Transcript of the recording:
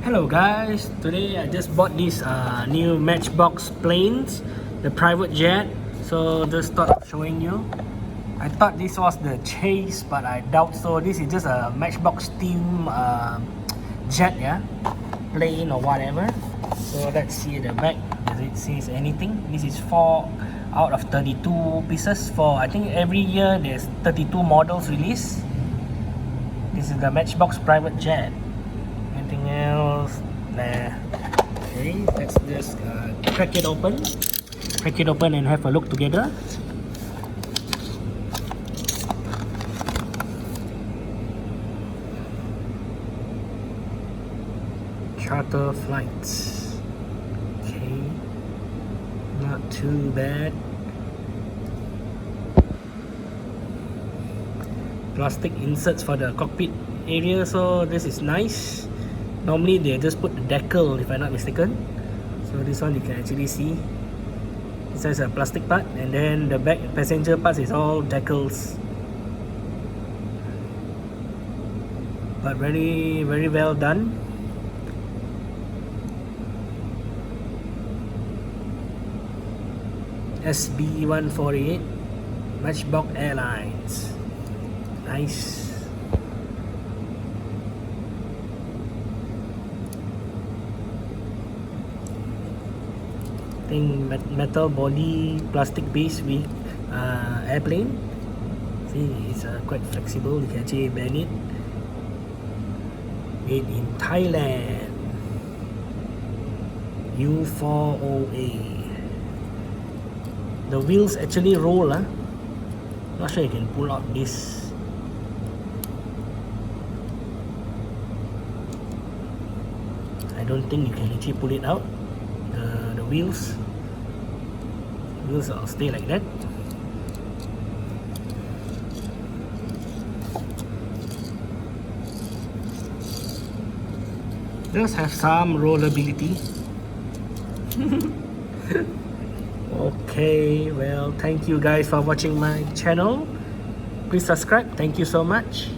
Hello guys, today I just bought these new Matchbox planes, the private jet. So just thought of showing you. I thought this was the Chase, but I doubt so. This is just a Matchbox team jet, yeah, plane or whatever. So let's see the back. Does it says anything? This is 4 out of 32 pieces. For I think every year there's 32 models released. This is the Matchbox Private Jet. Anything else? Nah. Okay, let's just crack it open. Crack it open and have a look together. Charter flights. Okay, not too bad. Plastic inserts for the cockpit area, so this is nice. Normally they just put the decal, if I'm not mistaken. So this one you can actually see. This has a plastic part, and then the back passenger parts is all decals. But very well done. SB148 Matchbox Airlines. Nice. Thing metal body, plastic base with airplane. See, it's quite flexible. You can actually bend it. Made in Thailand. U40A. The wheels actually roll. Not sure you can pull out this. I don't think you can actually pull it out. The wheels will stay like that. Does have some rollability. Okay, well, thank you guys for watching my channel. Please subscribe. Thank you so much.